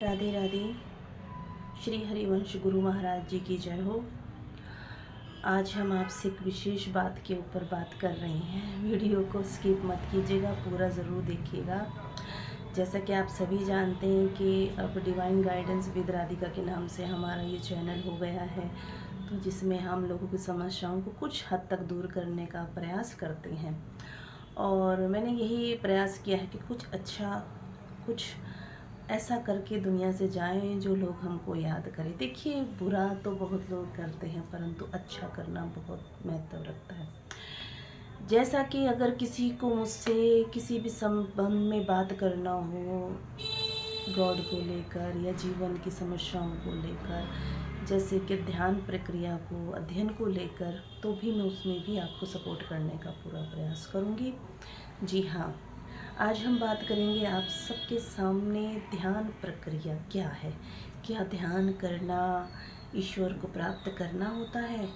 राधे राधे। श्री हरिवंश गुरु महाराज जी की जय हो। आज हम आपसे एक विशेष बात के ऊपर बात कर रहे हैं। वीडियो को स्किप मत कीजिएगा, पूरा ज़रूर देखिएगा। जैसा कि आप सभी जानते हैं कि अब डिवाइन गाइडेंस विद राधिका के नाम से हमारा ये चैनल हो गया है, तो जिसमें हम लोगों की समस्याओं को कुछ हद तक दूर करने का प्रयास करते हैं। और मैंने यही प्रयास किया है कि कुछ अच्छा, कुछ ऐसा करके दुनिया से जाएं जो लोग हमको याद करें। देखिए, बुरा तो बहुत लोग करते हैं, परंतु अच्छा करना बहुत महत्व रखता है। जैसा कि अगर किसी को मुझसे किसी भी संबंध में बात करना हो, गॉड को लेकर या जीवन की समस्याओं को लेकर, जैसे कि ध्यान प्रक्रिया को, अध्ययन को लेकर, तो भी मैं उसमें भी आपको सपोर्ट करने का पूरा प्रयास करूँगी। जी हाँ, आज हम बात करेंगे आप सबके सामने ध्यान प्रक्रिया क्या है। क्या ध्यान करना ईश्वर को प्राप्त करना होता है?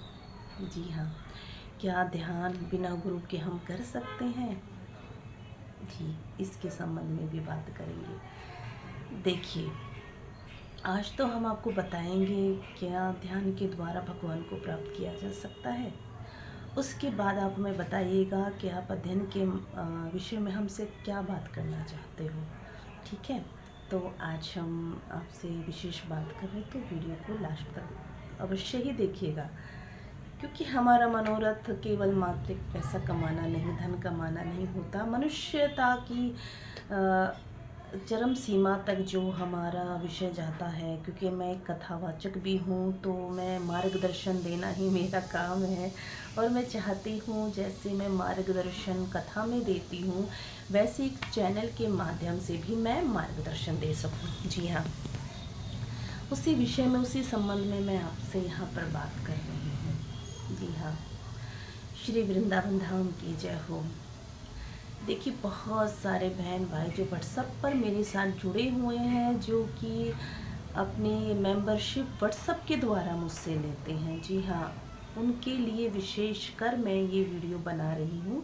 जी हाँ। क्या ध्यान बिना गुरु के हम कर सकते हैं? जी, इसके संबंध में भी बात करेंगे। देखिए, आज तो हम आपको बताएंगे क्या ध्यान के द्वारा भगवान को प्राप्त किया जा सकता है। उसके बाद आप हमें बताइएगा कि आप अध्ययन के विषय में हमसे क्या बात करना चाहते हो। ठीक है, तो आज हम आपसे विशेष बात कर रहे हैं, तो वीडियो को लास्ट तक अवश्य ही देखिएगा, क्योंकि हमारा मनोरथ केवल मात्र पैसा कमाना नहीं, धन कमाना नहीं होता। मनुष्यता की चरम सीमा तक जो हमारा विषय जाता है, क्योंकि मैं एक कथावाचक भी हूँ, तो मैं मार्गदर्शन देना ही मेरा काम है। और मैं चाहती हूँ जैसे मैं मार्गदर्शन कथा में देती हूँ, वैसे एक चैनल के माध्यम से भी मैं मार्गदर्शन दे सकूँ। जी हाँ, उसी विषय में, उसी संबंध में मैं आपसे यहाँ पर बात कर रही हूँ। जी हाँ, श्री वृंदावन धाम की जय हो। देखिए, बहुत सारे बहन भाई जो व्हाट्सएप पर मेरे साथ जुड़े हुए हैं, जो कि अपनी मेंबरशिप व्हाट्सएप के द्वारा मुझसे लेते हैं। जी हाँ, उनके लिए विशेष कर मैं ये वीडियो बना रही हूँ,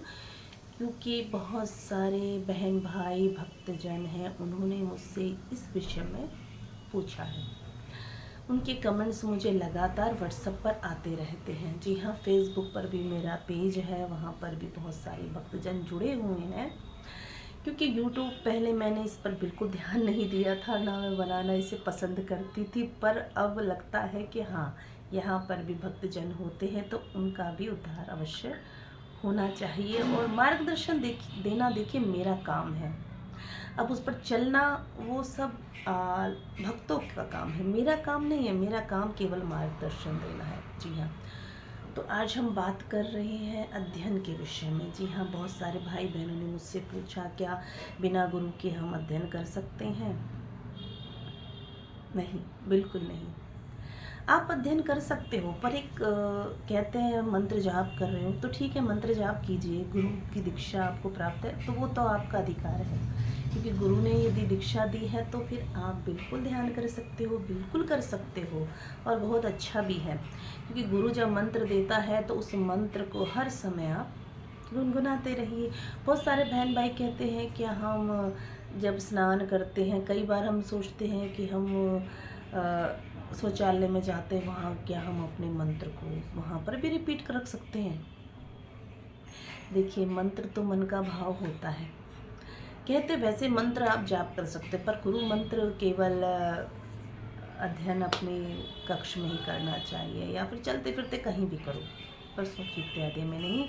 क्योंकि बहुत सारे बहन भाई भक्तजन हैं, उन्होंने मुझसे इस विषय में पूछा है। उनके कमेंट्स मुझे लगातार व्हाट्सएप पर आते रहते हैं। जी हाँ, फेसबुक पर भी मेरा पेज है, वहाँ पर भी बहुत सारे भक्तजन जुड़े हुए हैं। क्योंकि यूट्यूब पहले मैंने इस पर बिल्कुल ध्यान नहीं दिया था, ना मैं बनाना इसे पसंद करती थी, पर अब लगता है कि हाँ, यहाँ पर भी भक्तजन होते हैं, तो उनका भी उद्धार अवश्य होना चाहिए। और मार्गदर्शन देना, देखिए, मेरा काम है। अब उस पर चलना वो सब भक्तों का काम है, मेरा काम नहीं है। मेरा काम केवल मार्गदर्शन देना है। जी हाँ, तो आज हम बात कर रहे हैं अध्ययन के विषय में। जी हाँ, बहुत सारे भाई बहनों ने मुझसे पूछा, क्या बिना गुरु के हम अध्ययन कर सकते हैं? नहीं, बिल्कुल नहीं। आप अध्ययन कर सकते हो, पर एक कहते हैं मंत्र जाप कर रहे हो, तो ठीक है, मंत्र जाप कीजिए। गुरु की दीक्षा आपको प्राप्त है तो वो तो आपका अधिकार है, क्योंकि गुरु ने यदि दीक्षा दी है तो फिर आप बिल्कुल ध्यान कर सकते हो, बिल्कुल कर सकते हो। और बहुत अच्छा भी है, क्योंकि गुरु जब मंत्र देता है तो उस मंत्र को हर समय आप गुनगुनाते रहिए। बहुत सारे बहन भाई कहते हैं कि हम जब स्नान करते हैं, कई बार हम सोचते हैं कि हम शौचालय में जाते हैं, वहाँ क्या हम अपने मंत्र को वहाँ पर भी रिपीट कर रख सकते हैं? देखिए, मंत्र तो मन का भाव होता है। कहते वैसे मंत्र आप जाप कर सकते, पर गुरु मंत्र केवल अध्ययन अपने कक्ष में ही करना चाहिए, या फिर चलते फिरते कहीं भी करो, पर सुख इत्यादि में नहीं।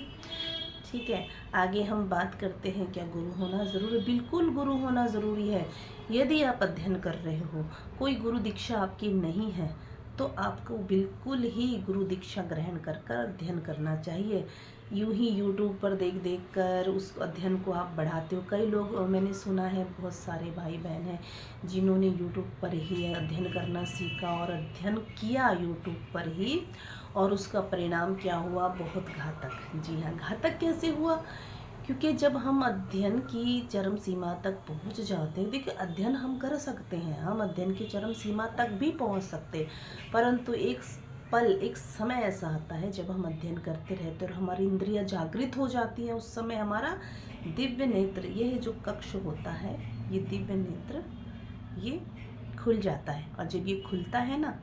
ठीक है, आगे हम बात करते हैं, क्या गुरु होना ज़रूरी है? बिल्कुल गुरु होना ज़रूरी है। यदि आप अध्ययन कर रहे हो, कोई गुरु दीक्षा आपकी नहीं है, तो आपको बिल्कुल ही गुरु दीक्षा ग्रहण कर कर अध्ययन करना चाहिए। यूं ही यूट्यूब पर देख देख कर उस अध्ययन को आप बढ़ाते हो। कई लोग, मैंने सुना है, बहुत सारे भाई बहन हैं जिन्होंने यूट्यूब पर ही अध्ययन करना सीखा और अध्ययन किया यूट्यूब पर ही, और उसका परिणाम क्या हुआ? बहुत घातक। जी हाँ, घातक कैसे हुआ? क्योंकि जब हम अध्ययन की चरम सीमा तक पहुंच जाते हैं, देखिए, अध्ययन हम कर सकते हैं, हम अध्ययन की चरम सीमा तक भी पहुंच सकते हैं, परंतु एक पल, एक समय ऐसा आता है जब हम अध्ययन करते रहते हैं और हमारी इंद्रियां जागृत हो जाती हैं। उस समय हमारा दिव्य नेत्र, ये जो कक्ष होता है, ये दिव्य नेत्र ये खुल जाता है, और जब ये खुलता है ना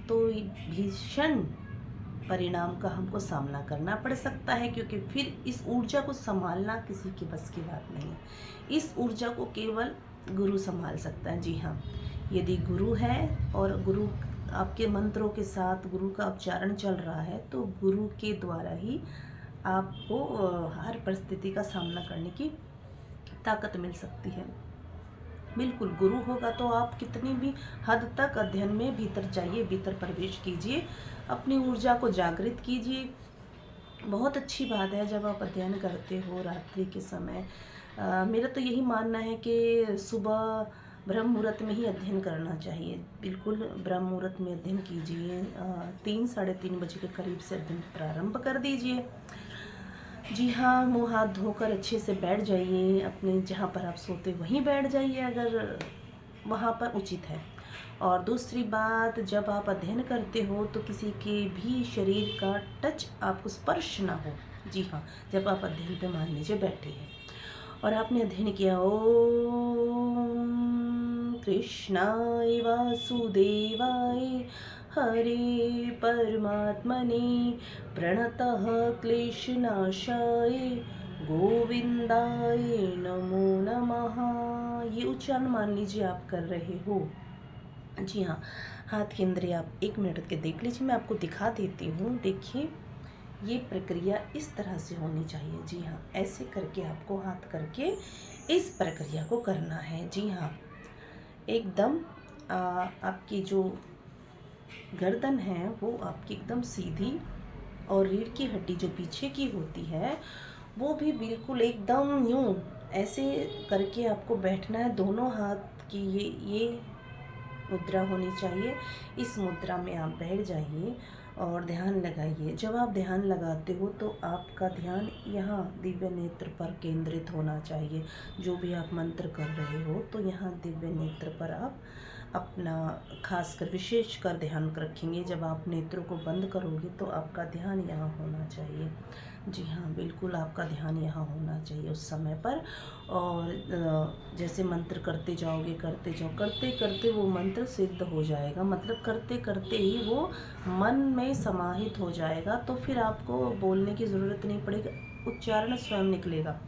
तो भीषण परिणाम का हमको सामना करना पड़ सकता है, क्योंकि फिर इस ऊर्जा को संभालना किसी के बस की बात नहीं है। इस ऊर्जा को केवल गुरु संभाल सकता है। जी हाँ, यदि गुरु है और गुरु आपके मंत्रों के साथ गुरु का उच्चारण चल रहा है, तो गुरु के द्वारा ही आपको हर परिस्थिति का सामना करने की ताकत मिल सकती है। बिल्कुल, गुरु होगा तो आप कितनी भी हद तक अध्ययन में भीतर जाइए, भीतर प्रवेश कीजिए, अपनी ऊर्जा को जागृत कीजिए। बहुत अच्छी बात है जब आप अध्ययन करते हो रात्रि के समय। मेरा तो यही मानना है कि सुबह ब्रह्म मुहूर्त में ही अध्ययन करना चाहिए। बिल्कुल ब्रह्म मुहूर्त में अध्ययन कीजिए। 3 साढ़े 3 बजे के करीब से अध्ययन प्रारंभ कर दीजिए। जी हाँ, मुँह हाथ धोकर अच्छे से बैठ जाइए, अपने जहाँ पर आप सोते वहीं बैठ जाइए अगर वहाँ पर उचित है। और दूसरी बात, जब आप अध्ययन करते हो तो किसी के भी शरीर का टच आपको स्पर्श ना हो। जी हाँ, जब आप अध्ययन पे मान लीजिए बैठे हैं और आपने अध्ययन किया, ओम कृष्णाय वासुदेवाय हरे परमात्मने प्रणतः क्लेशनाशाय गोविंदाय नमो नमः, ये उच्चारण मान लीजिए आप कर रहे हो। जी हाँ, हाथ के अंदर आप 1 मिनट के देख लीजिए, मैं आपको दिखा देती हूँ। देखिए, ये प्रक्रिया इस तरह से होनी चाहिए। जी हाँ, ऐसे करके आपको हाथ करके इस प्रक्रिया को करना है। जी हाँ, एकदम आपकी जो गर्दन है वो आपकी एकदम सीधी, और रीढ़ की हड्डी जो पीछे की होती है वो भी बिल्कुल एकदम यूं ऐसे करके आपको बैठना है। दोनों हाथ की ये मुद्रा होनी चाहिए। इस मुद्रा में आप बैठ जाइए और ध्यान लगाइए। जब आप ध्यान लगाते हो तो आपका ध्यान यहाँ दिव्य नेत्र पर केंद्रित होना चाहिए। जो भी आप मंत्र कर रहे हो तो यहाँ दिव्य नेत्र पर आप अपना खासकर विशेष कर ध्यान रखेंगे। जब आप नेत्रों को बंद करोगे तो आपका ध्यान यहाँ होना चाहिए। जी हाँ, बिल्कुल आपका ध्यान यहाँ होना चाहिए उस समय पर। और जैसे मंत्र करते जाओगे, करते जाओ, करते करते वो मंत्र सिद्ध हो जाएगा। मतलब करते करते ही वो मन में समाहित हो जाएगा, तो फिर आपको बोलने की ज़रूरत नहीं पड़ेगी, उच्चारण स्वयं निकलेगा।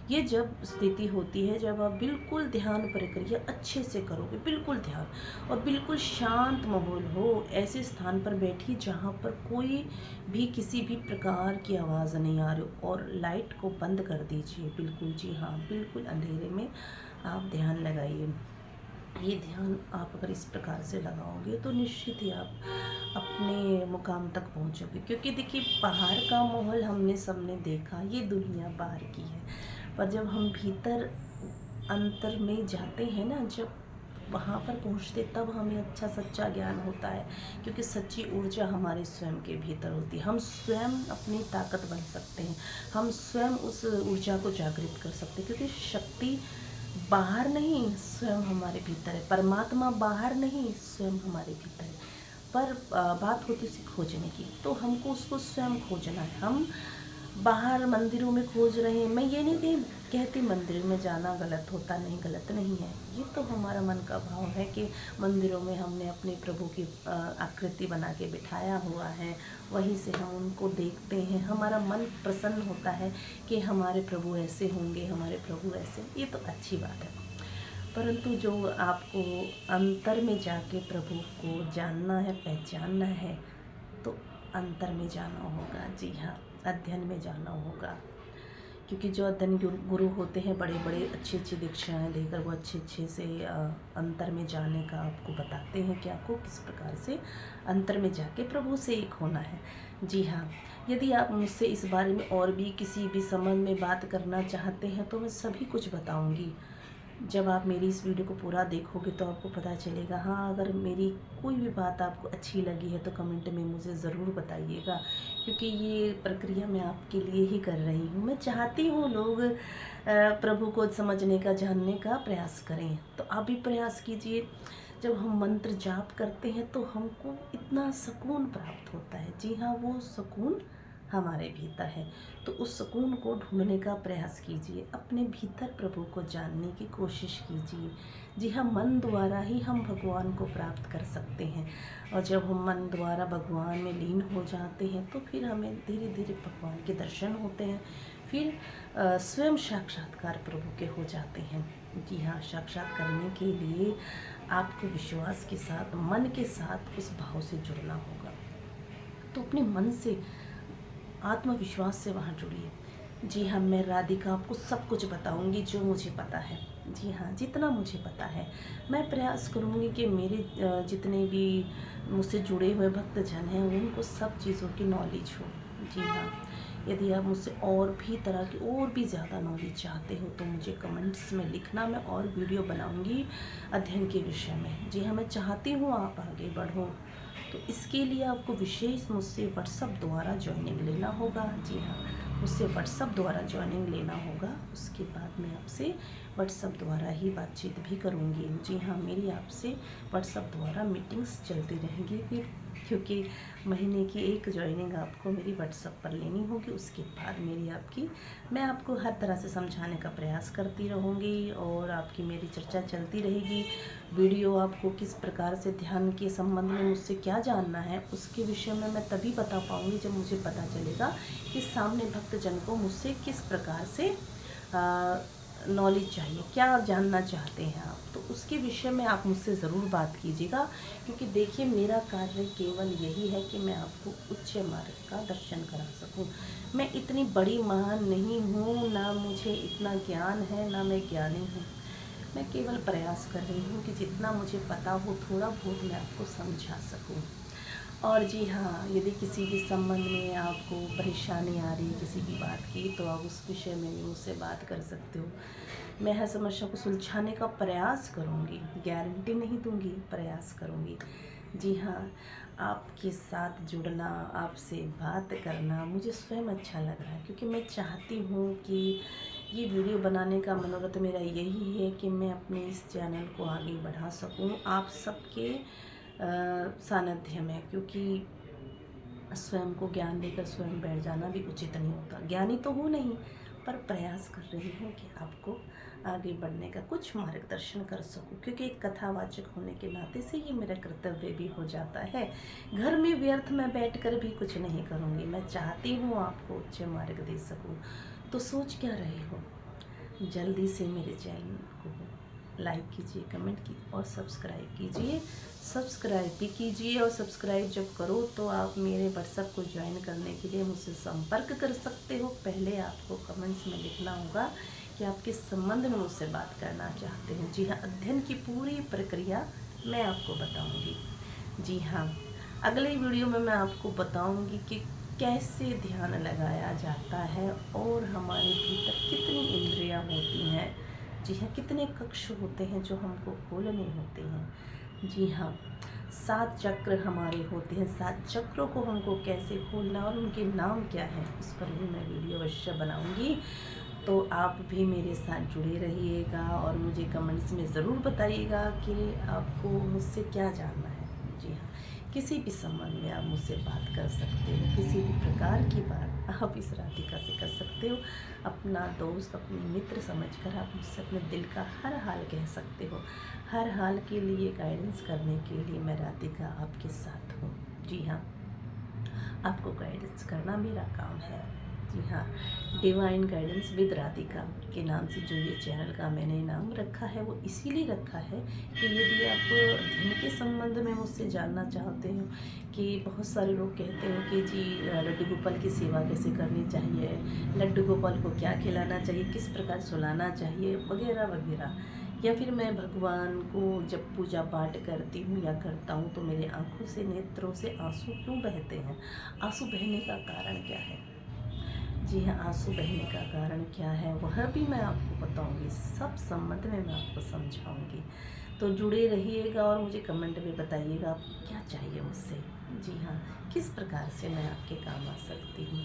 ये जब स्थिति होती है जब आप बिल्कुल ध्यान प्रक्रिया अच्छे से करोगे, बिल्कुल ध्यान, और बिल्कुल शांत माहौल हो। ऐसे स्थान पर बैठिए जहाँ पर कोई भी किसी भी प्रकार की आवाज़ नहीं आ रही, और लाइट को बंद कर दीजिए बिल्कुल। जी हाँ, बिल्कुल अंधेरे में आप ध्यान लगाइए। ये ध्यान आप अगर इस प्रकार से लगाओगे तो निश्चित ही आप अपने मुकाम तक पहुंचोगे। क्योंकि देखिए, बाहर का माहौल हमने सबने देखा, ये दुनिया बाहर की है, पर जब हम भीतर अंतर में जाते हैं ना, जब वहाँ पर पहुँचते तब हमें अच्छा सच्चा ज्ञान होता है। क्योंकि सच्ची ऊर्जा हमारे स्वयं के भीतर होती है। हम स्वयं अपनी ताकत बन सकते हैं, हम स्वयं उस ऊर्जा को जागृत कर सकते हैं। क्योंकि शक्ति बाहर नहीं, स्वयं हमारे भीतर है। परमात्मा बाहर नहीं, स्वयं हमारे भीतर है। पर बात होती है खोजने की, तो हमको उसको स्वयं खोजना है। हम बाहर मंदिरों में खोज रहे हैं। मैं ये नहीं कहती मंदिरों में जाना गलत होता, नहीं, गलत नहीं है। ये तो हमारा मन का भाव है कि मंदिरों में हमने अपने प्रभु की आकृति बना के बिठाया हुआ है, वहीं से हम उनको देखते हैं, हमारा मन प्रसन्न होता है कि हमारे प्रभु ऐसे होंगे, हमारे प्रभु ऐसे। ये तो अच्छी बात है, परंतु जो आपको अंतर में जाके प्रभु को जानना है, पहचानना है, तो अंतर में जाना होगा। जी हाँ, अध्ययन में जाना होगा। क्योंकि जो अध्ययन गुरु होते हैं, बड़े बड़े अच्छी अच्छी दीक्षाएँ देकर वो अच्छे से अंतर में जाने का आपको बताते हैं कि आपको किस प्रकार से अंतर में जाके प्रभु से एक होना है। जी हाँ, यदि आप मुझसे इस बारे में और भी किसी भी संबंध में बात करना चाहते हैं तो मैं सभी कुछ बताऊँगी। जब आप मेरी इस वीडियो को पूरा देखोगे तो आपको पता चलेगा। हाँ, अगर मेरी कोई भी बात आपको अच्छी लगी है तो कमेंट में मुझे ज़रूर बताइएगा, क्योंकि ये प्रक्रिया मैं आपके लिए ही कर रही हूँ। मैं चाहती हूँ लोग प्रभु को समझने का, जानने का प्रयास करें। तो आप भी प्रयास कीजिए। जब हम मंत्र जाप करते हैं तो हमको इतना सुकून प्राप्त होता है। जी हाँ, वो सुकून हमारे भीतर है। तो उस सुकून को ढूंढने का प्रयास कीजिए, अपने भीतर प्रभु को जानने की कोशिश कीजिए। जी हाँ, मन द्वारा ही हम भगवान को प्राप्त कर सकते हैं, और जब हम मन द्वारा भगवान में लीन हो जाते हैं तो फिर हमें धीरे धीरे भगवान के दर्शन होते हैं, फिर स्वयं साक्षात्कार प्रभु के हो जाते हैं। जी हाँ, साक्षात करने के लिए आपको विश्वास के साथ, मन के साथ उस भाव से जुड़ना होगा। तो अपने मन से, आत्मविश्वास से वहाँ जुड़िए। जी हाँ, मैं राधिका आपको सब कुछ बताऊंगी जो मुझे पता है। जी हाँ, जितना मुझे पता है मैं प्रयास करूंगी कि मेरे जितने भी मुझसे जुड़े हुए भक्तजन हैं उनको सब चीज़ों की नॉलेज हो। जी हाँ, यदि आप मुझसे और भी तरह की और भी ज़्यादा नॉलेज चाहते हो तो मुझे कमेंट्स में लिखना, मैं और वीडियो बनाऊंगी अध्ययन के विषय में। जी हाँ, मैं चाहती हूँ आप आगे बढ़ो, तो इसके लिए आपको विशेष मुझसे व्हाट्सएप द्वारा ज्वाइनिंग लेना होगा। जी हाँ, मुझसे व्हाट्सएप द्वारा ज्वाइनिंग लेना होगा। उसके बाद मैं आपसे व्हाट्सएप द्वारा ही बातचीत भी करूँगी। जी हाँ, मेरी आपसे व्हाट्सएप द्वारा मीटिंग्स चलती रहेंगी फिर, क्योंकि महीने की एक ज्वाइनिंग आपको मेरी व्हाट्सएप पर लेनी होगी। उसके बाद मेरी आपकी, मैं आपको हर तरह से समझाने का प्रयास करती रहूँगी और आपकी मेरी चर्चा चलती रहेगी। वीडियो आपको किस प्रकार से ध्यान के संबंध में मुझसे क्या जानना है उसके विषय में मैं तभी बता पाऊँगी जब मुझे पता चलेगा कि सामने भक्तजन को मुझसे किस प्रकार से नॉलेज चाहिए, क्या जानना चाहते हैं आप। तो उसके विषय में आप मुझसे ज़रूर बात कीजिएगा, क्योंकि देखिए मेरा कार्य केवल यही है कि मैं आपको उच्च मार्ग का दर्शन करा सकूं। मैं इतनी बड़ी महान नहीं हूँ, ना मुझे इतना ज्ञान है, ना मैं ज्ञानी हूँ। मैं केवल प्रयास कर रही हूँ कि जितना मुझे पता हो थोड़ा बहुत मैं आपको समझा सकूँ। और जी हाँ, यदि किसी भी संबंध में आपको परेशानी आ रही है किसी भी बात की, तो आप उस विषय में भी मुझसे बात कर सकते हो। मैं हर समस्या को सुलझाने का प्रयास करूँगी, गारंटी नहीं दूँगी, प्रयास करूँगी। जी हाँ, आपके साथ जुड़ना, आपसे बात करना मुझे स्वयं अच्छा लग रहा है, क्योंकि मैं चाहती हूँ कि ये वीडियो बनाने का मनोरथ मेरा यही है कि मैं अपने इस चैनल को आगे बढ़ा सकूँ आप सबके सानिध्य में, क्योंकि स्वयं को ज्ञान देकर स्वयं बैठ जाना भी उचित नहीं होता। ज्ञानी तो हूँ नहीं, पर प्रयास कर रही हूँ कि आपको आगे बढ़ने का कुछ मार्गदर्शन कर सकूँ, क्योंकि एक कथावाचक होने के नाते से ये मेरा कर्तव्य भी हो जाता है। घर में व्यर्थ में बैठकर भी कुछ नहीं करूँगी, मैं चाहती हूँ आपको उच्च मार्ग दे सकूँ। तो सोच क्या रहे हो, जल्दी से मेरे चैनल को लाइक कीजिए, कमेंट कीजिए और सब्सक्राइब कीजिए। सब्सक्राइब भी कीजिए, और सब्सक्राइब जब करो तो आप मेरे व्हाट्सएप को ज्वाइन करने के लिए मुझसे संपर्क कर सकते हो। पहले आपको कमेंट्स में लिखना होगा कि आप किस संबंध में मुझसे बात करना चाहते हो। जी हाँ, अध्ययन की पूरी प्रक्रिया मैं आपको बताऊंगी। जी हाँ, अगले वीडियो में मैं आपको बताऊंगी कि कैसे ध्यान लगाया जाता है और हमारे भीतर कितनी इंद्रियां होती हैं। जी हाँ, कितने कक्ष होते हैं जो हमको खोलने होते हैं। जी हाँ, 7 चक्र हमारे होते हैं, 7 चक्रों को हमको कैसे खोलना और उनके नाम क्या है, उस पर भी मैं वीडियो अवश्य बनाऊंगी। तो आप भी मेरे साथ जुड़े रहिएगा और मुझे कमेंट्स में ज़रूर बताइएगा कि आपको मुझसे क्या जानना है। जी हाँ, किसी भी संबंध में आप मुझसे बात कर सकते हो, किसी भी प्रकार की बात आप इस राधिका से कर सकते हो। अपना दोस्त, अपनी मित्र समझकर आप मुझसे अपने दिल का हर हाल कह सकते हो। हर हाल के लिए गाइडेंस करने के लिए मैं राधिका आपके साथ हूँ। जी हाँ, आपको गाइडेंस करना मेरा काम है। जी हाँ, डिवाइन गाइडेंस विद राधिका के नाम से जो ये चैनल का मैंने नाम रखा है वो इसीलिए रखा है कि यदि आप धन के संबंध में मुझसे जानना चाहते हो, कि बहुत सारे लोग कहते हो कि जी लड्डू गोपाल की सेवा कैसे करनी चाहिए, लड्डू गोपाल को क्या खिलाना चाहिए, किस प्रकार सुलाना चाहिए, वगैरह वगैरह, या फिर मैं भगवान को जब पूजा पाठ करती हूँ या करता हूँ तो मेरे आँखों से, नेत्रों से आंसू क्यों बहते हैं, आंसू बहने का कारण क्या है। जी हाँ, आंसू बहने का कारण क्या है वह भी मैं आपको बताऊंगी, सब संबंध में मैं आपको समझाऊंगी। तो जुड़े रहिएगा और मुझे कमेंट में बताइएगा आपको क्या चाहिए मुझसे। जी हाँ, किस प्रकार से मैं आपके काम आ सकती हूँ।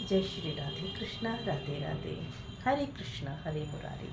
जय श्री राधे कृष्णा, राधे राधे, हरे कृष्णा हरे मुरारी।